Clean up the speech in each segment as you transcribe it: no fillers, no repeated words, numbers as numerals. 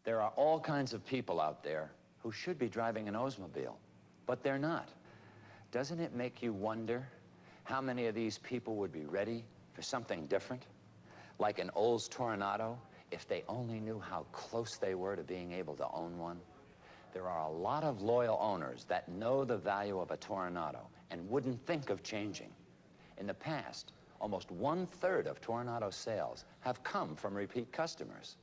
There are all kinds of people out there who should be driving an Oldsmobile, but they're not. Doesn't it make you wonder how many of these people would be ready for something different? Like an Olds Toronado, if they only knew how close they were to being able to own one. There are a lot of loyal owners that know the value of a Toronado and wouldn't think of changing. In the past, almost 1/3 of Toronado sales have come from repeat customers.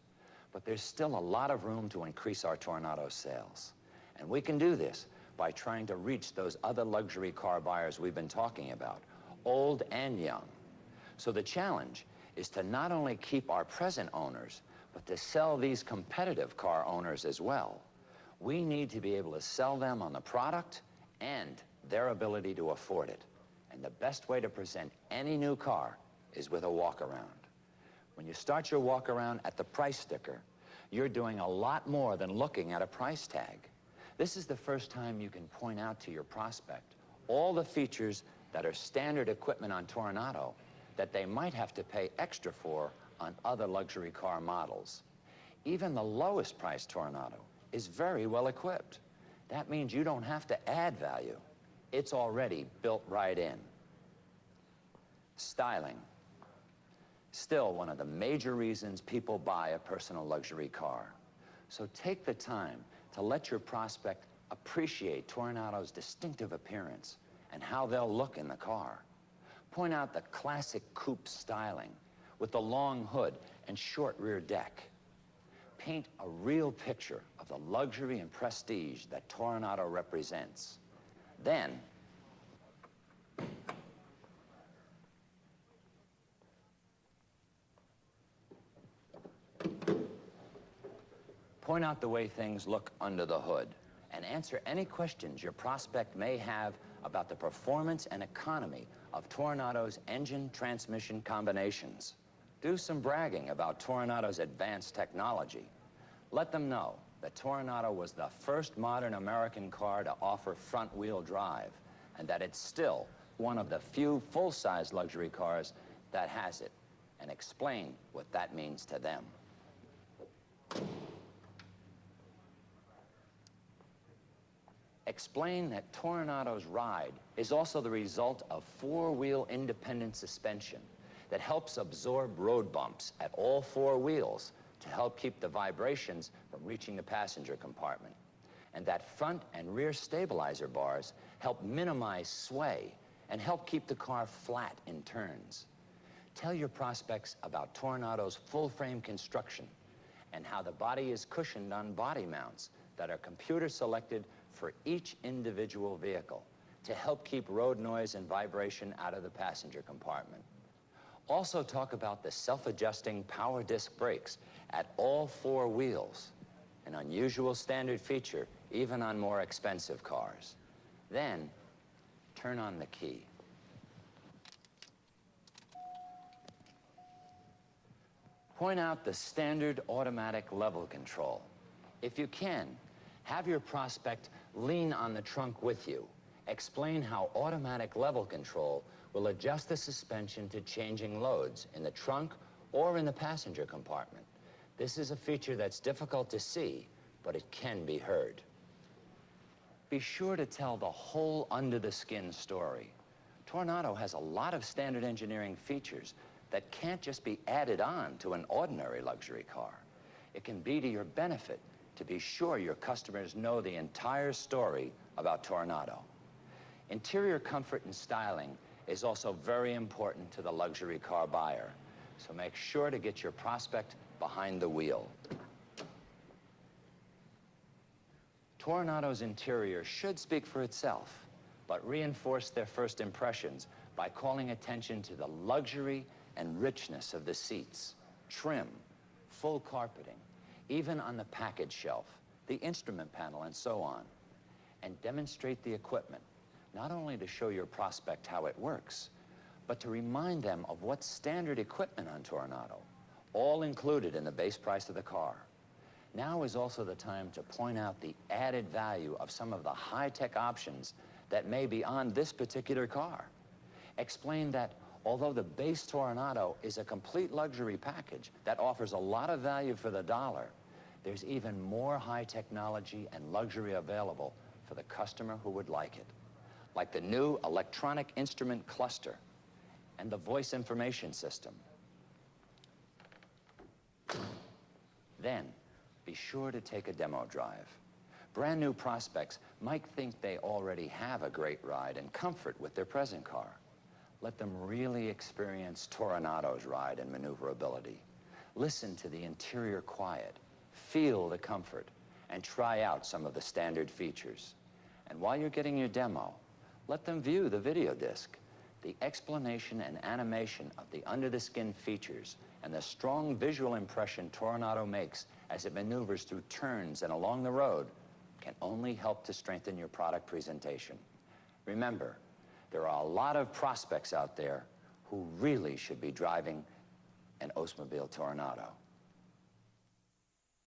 But there's still a lot of room to increase our Toronado sales. And we can do this by trying to reach those other luxury car buyers we've been talking about, old and young. So the challenge is to not only keep our present owners, but to sell these competitive car owners as well. We need to be able to sell them on the product and their ability to afford it. And the best way to present any new car is with a walk-around. When you start your walk-around at the price sticker, you're doing a lot more than looking at a price tag. This is the first time you can point out to your prospect all the features that are standard equipment on Toronado that they might have to pay extra for on other luxury car models. Even the lowest priced Toronado is very well equipped. That means you don't have to add value. It's already built right in. Styling. Still one of the major reasons people buy a personal luxury car. So take the time to let your prospect appreciate Toronado's distinctive appearance and how they'll look in the car. Point out the classic coupe styling with the long hood and short rear deck. Paint a real picture of the luxury and prestige that Toronado represents. Then, point out the way things look under the hood and answer any questions your prospect may have about the performance and economy of Toronado's engine transmission combinations. Do some bragging about Toronado's advanced technology. Let them know that Toronado was the first modern American car to offer front-wheel drive and that it's still one of the few full-size luxury cars that has it, and explain what that means to them. Explain that Toronado's ride is also the result of four-wheel independent suspension that helps absorb road bumps at all four wheels to help keep the vibrations from reaching the passenger compartment. And that front and rear stabilizer bars help minimize sway and help keep the car flat in turns. Tell your prospects about Toronado's full-frame construction and how the body is cushioned on body mounts that are computer-selected for each individual vehicle to help keep road noise and vibration out of the passenger compartment. Also talk about the self-adjusting power disc brakes at all four wheels, an unusual standard feature even on more expensive cars. Then, turn on the key. Point out the standard automatic level control. If you can, have your prospect lean on the trunk with you. Explain how automatic level control will adjust the suspension to changing loads in the trunk or in the passenger compartment. This is a feature that's difficult to see, but it can be heard. Be sure to tell the whole under-the-skin story. Toronado has a lot of standard engineering features that can't just be added on to an ordinary luxury car. It can be to your benefit to be sure your customers know the entire story about Toronado. Interior comfort and styling is also very important to the luxury car buyer, so make sure to get your prospect behind the wheel. Toronado's interior should speak for itself, but reinforce their first impressions by calling attention to the luxury and richness of the seats, trim, full carpeting, even on the package shelf, the instrument panel, and so on. And demonstrate the equipment, not only to show your prospect how it works, but to remind them of what's standard equipment on Toronado, all included in the base price of the car. Now is also the time to point out the added value of some of the high-tech options that may be on this particular car. Explain that although the base Toronado is a complete luxury package that offers a lot of value for the dollar, there's even more high technology and luxury available for the customer who would like it, like the new electronic instrument cluster and the voice information system. Then, be sure to take a demo drive. Brand new prospects might think they already have a great ride and comfort with their present car. Let them really experience Toronado's ride and maneuverability. Listen to the interior quiet, feel the comfort, and try out some of the standard features. And while you're getting your demo, let them view the video disc. The explanation and animation of the under-the-skin features and the strong visual impression Toronado makes as it maneuvers through turns and along the road can only help to strengthen your product presentation. Remember, there are a lot of prospects out there who really should be driving an Oldsmobile Toronado.